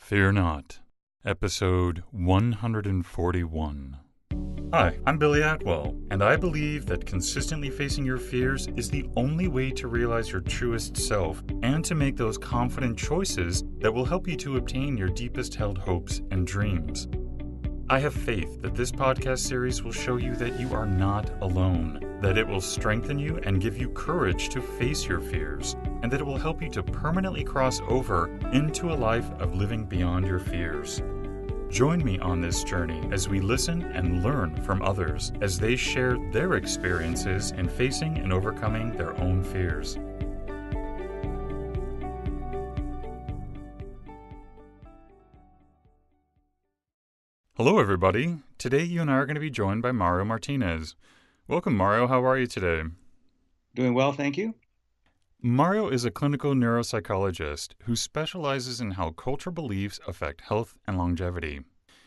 Fear Not, Episode 141. Hi, I'm Billy Atwell, and I believe that consistently facing your fears is the only way to realize your truest self and to make those confident choices that will help you to obtain your deepest held hopes and dreams. I have faith that this podcast series will show you that you are not alone, that it will strengthen you and give you courage to face your fears, and that it will help you to permanently cross over into a life of living beyond your fears. Join me on this journey as we listen and learn from others as they share their experiences in facing and overcoming their own fears. Hello, everybody. Today, you and I are going to be joined by Mario Martinez. Welcome, Mario. How are you today? Doing well, thank you. Mario is a clinical neuropsychologist who specializes in how cultural beliefs affect health and longevity.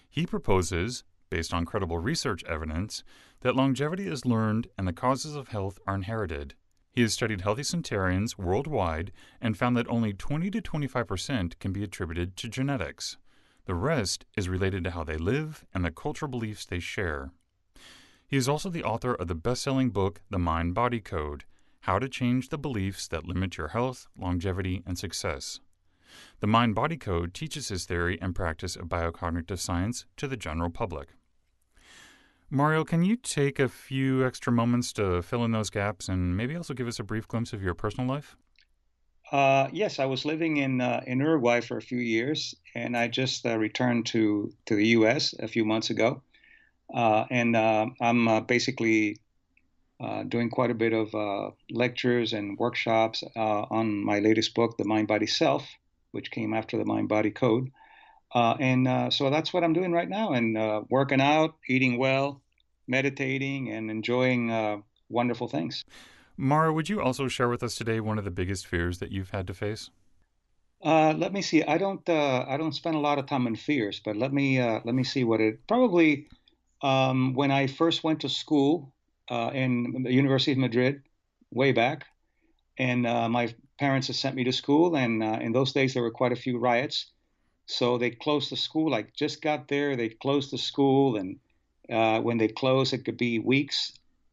He proposes, based on credible research evidence, that longevity is learned and the causes of health are inherited. He has studied healthy centenarians worldwide and found that only 20 to 25% can be attributed to genetics. The rest is related to how they live and the cultural beliefs they share. He is also the author of the best-selling book, The Mind-Body Code: How to Change the Beliefs That Limit Your Health, Longevity, and Success. The Mind-Body Code teaches his theory and practice of biocognitive science to the general public. Mario, can you take a few extra moments to fill in those gaps and maybe also give us a brief glimpse of your personal life? Yes, I was living in Uruguay for a few years, and I just returned to the U.S. a few months ago. I'm basically doing quite a bit of lectures and workshops on my latest book, The Mind Body Self, which came after the Mind Body Code. So that's what I'm doing right now, and working out, eating well, meditating, and enjoying wonderful things. Mario, would you also share with us today one of the biggest fears that you've had to face? Let me see. I don't spend a lot of time in fears, but let me see what it probably. When I first went to school in the University of Madrid, way back, and my parents had sent me to school, and in those days there were quite a few riots, so they closed the school. I just got there, they closed the school, and when they closed, it could be weeks.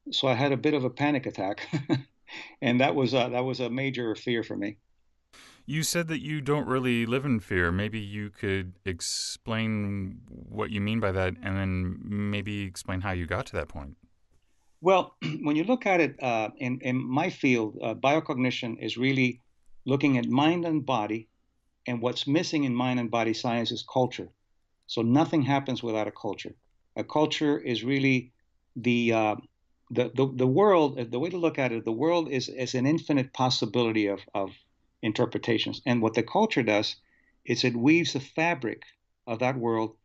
So I had a bit of a panic attack, and that was a major fear for me. You said that you don't really live in fear. Maybe you could explain what you mean by that and then maybe explain how you got to that point. Well, when you look at it in my field, biocognition is really looking at mind and body, and what's missing in mind and body science is culture. So nothing happens without a culture. A culture is really the the world. The way to look at it, the world is an infinite possibility of interpretations. And what the culture does is it weaves the fabric of that world,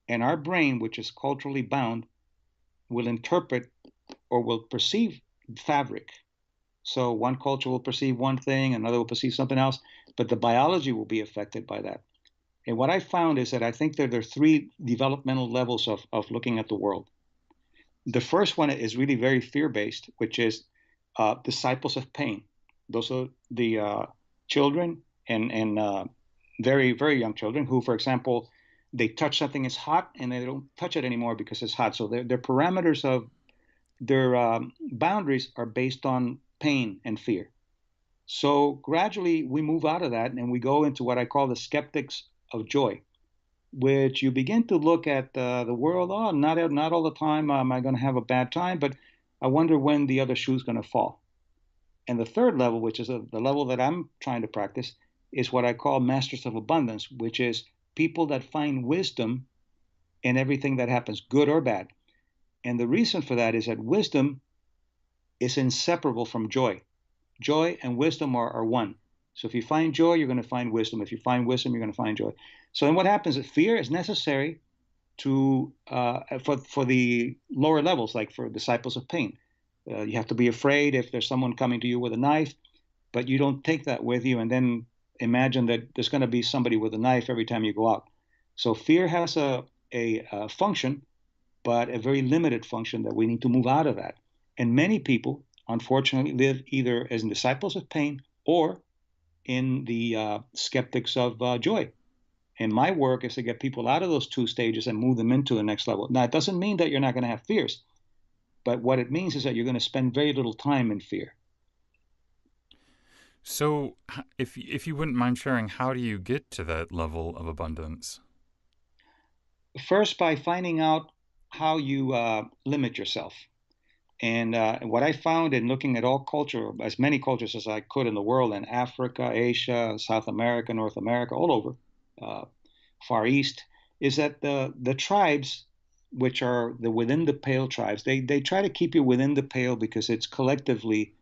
and our brain, which is culturally bound, will interpret or will perceive fabric. So one culture will perceive one thing, another will perceive something else, but the biology will be affected by that. And what I found is that I think that there are three developmental levels of looking at the world. The first one is really very fear-based, which is disciples of pain. Those are the children and very, very young children who, for example, they touch something that's hot and they don't touch it anymore because it's hot. So their parameters of their boundaries are based on pain and fear. So gradually we move out of that and we go into what I call the skeptics of joy, which you begin to look at the world. Oh, not all the time am I going to have a bad time, but I wonder when the other shoe's going to fall. And the third level, which is the level that I'm trying to practice, is what I call masters of abundance, which is people that find wisdom in everything that happens, good or bad. And the reason for that is that wisdom is inseparable from joy. Joy and wisdom are one. So if you find joy, you're going to find wisdom. If you find wisdom, you're going to find joy. So then what happens is fear is necessary to for the lower levels, like for disciples of pain. You have to be afraid if there's someone coming to you with a knife, but you don't take that with you and then imagine that there's going to be somebody with a knife every time you go out. So fear has a function, but a very limited function that we need to move out of that. And many people, unfortunately, live either as disciples of pain or in the skeptics of joy. And my work is to get people out of those two stages and move them into the next level. Now, it doesn't mean that you're not going to have fears, but what it means is that you're going to spend very little time in fear. So, if you wouldn't mind sharing, how do you get to that level of abundance? First, by finding out how you limit yourself. And what I found in looking at all culture, as many cultures as I could in the world, in Africa, Asia, South America, North America, all over, uh, Far East, is that the tribes, which are the within the pale tribes, they try to keep you within the pale because it's collectively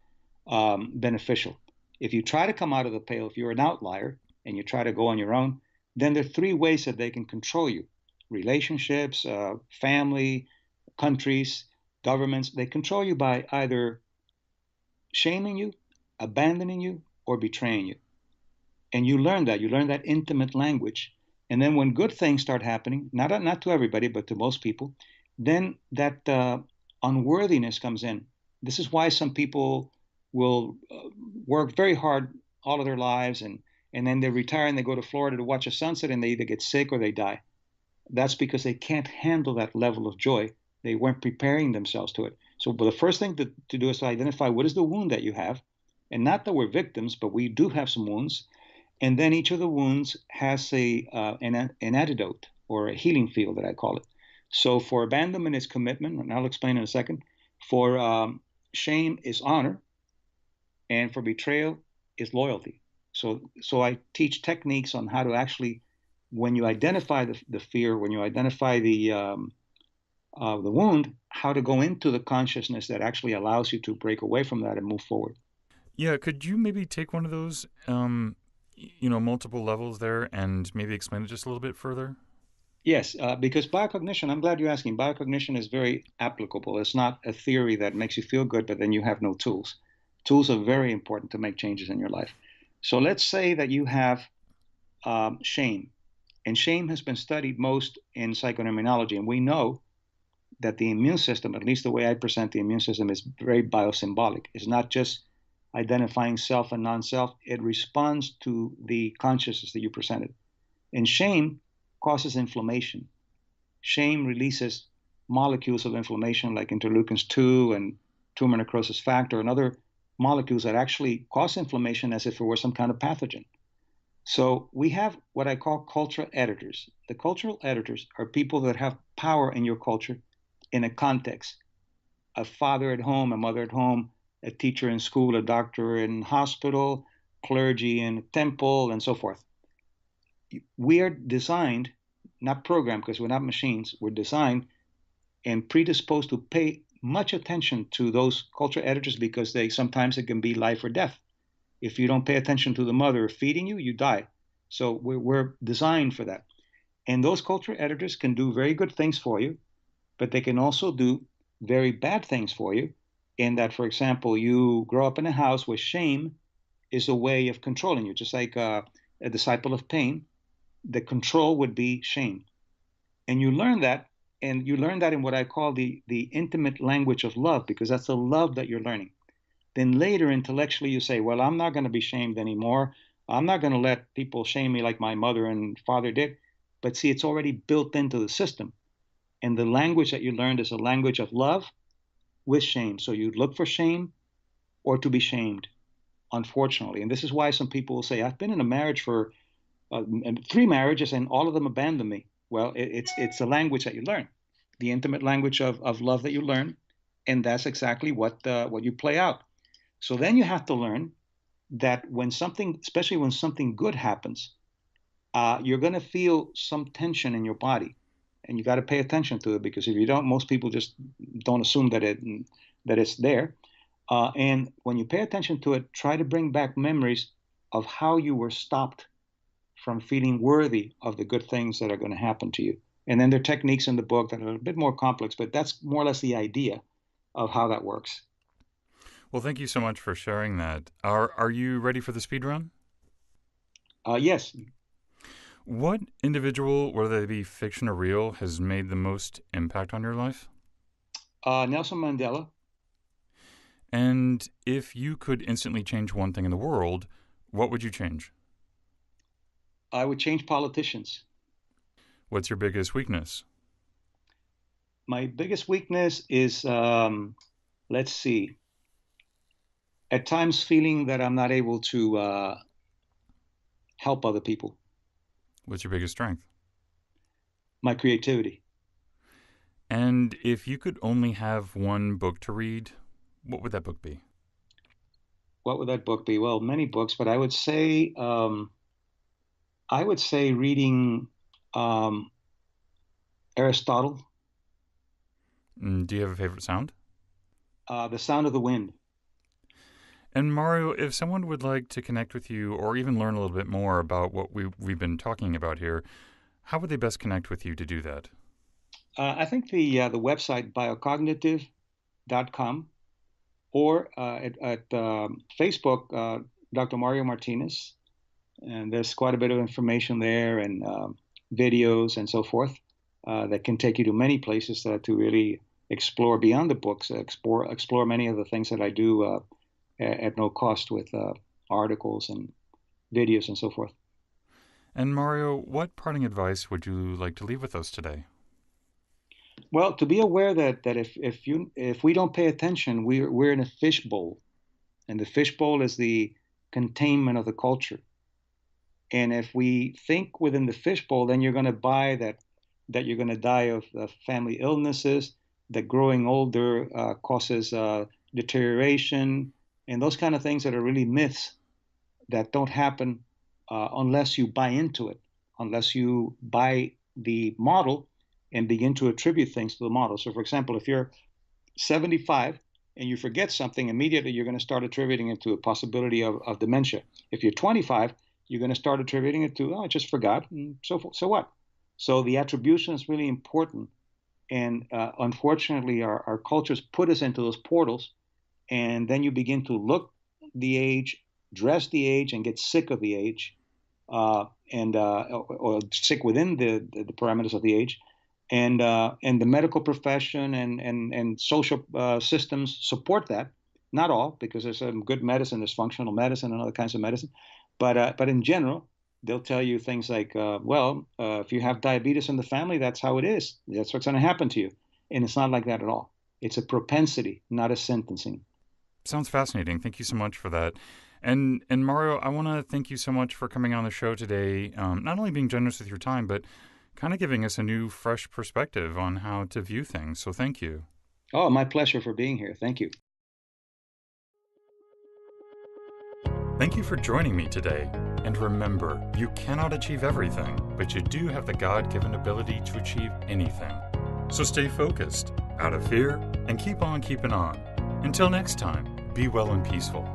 beneficial. If you try to come out of the pale, if you're an outlier and you try to go on your own, then there are three ways that they can control you: relationships, family, countries, governments. They control you by either shaming you, abandoning you, or betraying you. And you learn that. You learn that intimate language. And then when good things start happening, not to everybody, but to most people, then that unworthiness comes in. This is why some people will work very hard all of their lives, and then they retire and they go to Florida to watch a sunset, and they either get sick or they die. That's because they can't handle that level of joy. They weren't preparing themselves to it. So the first thing to do is to identify what is the wound that you have. And not that we're victims, but we do have some wounds. And then each of the wounds has an antidote or a healing field that I call it. So for abandonment is commitment, and I'll explain in a second. For shame is honor, and for betrayal is loyalty. So I teach techniques on how to actually, when you identify the fear, when you identify the wound, how to go into the consciousness that actually allows you to break away from that and move forward. Yeah, could you maybe take one of those, multiple levels there, and maybe explain it just a little bit further? Yes, because biocognition, I'm glad you're asking. Biocognition is very applicable. It's not a theory that makes you feel good, but then you have no tools. Tools are very important to make changes in your life. So let's say that you have shame, and shame has been studied most in psychoneuroimmunology, and we know that the immune system, at least the way I present the immune system, is very biosymbolic. It's not just identifying self and non-self. It responds to the consciousness that you presented. And shame causes inflammation. Shame releases molecules of inflammation like interleukins 2 and tumor necrosis factor and other molecules that actually cause inflammation as if it were some kind of pathogen. So we have what I call cultural editors. The cultural editors are people that have power in your culture in a context: a father at home, a mother at home, a teacher in school, a doctor in hospital, clergy in a temple, and so forth. We are designed, not programmed because we're not machines, we're designed and predisposed to pay much attention to those cultural editors because they sometimes it can be life or death. If you don't pay attention to the mother feeding you, you die. So we're designed for that. And those cultural editors can do very good things for you, but they can also do very bad things for you. In that, for example, you grow up in a house where shame is a way of controlling you, just like a disciple of pain. The control would be shame. And you learn that, and you learn that in what I call the intimate language of love, because that's the love that you're learning. Then later, intellectually, you say, well, I'm not going to be shamed anymore. I'm not going to let people shame me like my mother and father did. But see, it's already built into the system. And the language that you learned is a language of love with shame. So you look for shame or to be shamed, unfortunately. And this is why some people will say, I've been in a marriage for 3 marriages and all of them abandoned me. Well, it's a language that you learn, the intimate language of love that you learn. And that's exactly what you play out. So then you have to learn that when something, especially when something good happens, you're going to feel some tension in your body, and you got to pay attention to it because if you don't, most people just don't assume that it's there. And when you pay attention to it, try to bring back memories of how you were stopped from feeling worthy of the good things that are going to happen to you. And then there are techniques in the book that are a bit more complex, but that's more or less the idea of how that works. Well, thank you so much for sharing that. Are you ready for the speed run? Yes. What individual, whether they be fiction or real, has made the most impact on your life? Nelson Mandela. And if you could instantly change one thing in the world, what would you change? I would change politicians. What's your biggest weakness? My biggest weakness is, let's see, at times feeling that I'm not able to help other people. What's your biggest strength? My creativity. And if you could only have one book to read, what would that book be? What would that book be? Well, many books, but I would say reading um, Aristotle, Do you have a favorite sound? The Sound of the Wind. And Mario, if someone would like to connect with you or even learn a little bit more about what we've been talking about here, how would they best connect with you to do that? I think the website biocognitive.com or at Facebook, Dr. Mario Martinez. And there's quite a bit of information there and videos and so forth that can take you to many places to really explore beyond the books, explore many of the things that I do at no cost with articles and videos and so forth. And Mario, what parting advice would you like to leave with us today? Well, to be aware that if we don't pay attention, we're in a fishbowl, and the fishbowl is the containment of the culture. And if we think within the fishbowl, then you're going to buy that you're going to die of family illnesses, that growing older causes deterioration, and those kind of things that are really myths that don't happen unless you buy into it, unless you buy the model and begin to attribute things to the model. So, for example, if you're 75 and you forget something, immediately you're going to start attributing it to a possibility of dementia. If you're 25, you're going to start attributing it to, oh, I just forgot, and so what? So the attribution is really important. And unfortunately, our cultures put us into those portals, and then you begin to look the age, dress the age, and get sick of the age, or sick within the parameters of the age. And the medical profession and social systems support that. Not all, because there's some good medicine, there's functional medicine and other kinds of medicine. But in general, they'll tell you things like, if you have diabetes in the family, that's how it is. That's what's going to happen to you. And it's not like that at all. It's a propensity, not a sentencing. Sounds fascinating. Thank you so much for that. And Mario, I want to thank you so much for coming on the show today, not only being generous with your time, but kind of giving us a new, fresh perspective on how to view things. So thank you. Oh, my pleasure for being here. Thank you. Thank you for joining me today. And remember, you cannot achieve everything, but you do have the God-given ability to achieve anything. So stay focused, out of fear, and keep on keeping on. Until next time, be well and peaceful.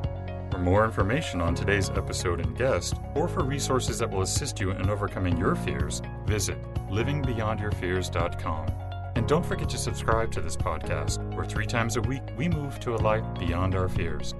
For more information on today's episode and guest, or for resources that will assist you in overcoming your fears, visit livingbeyondyourfears.com. And don't forget to subscribe to this podcast, where 3 times a week we move to a life beyond our fears.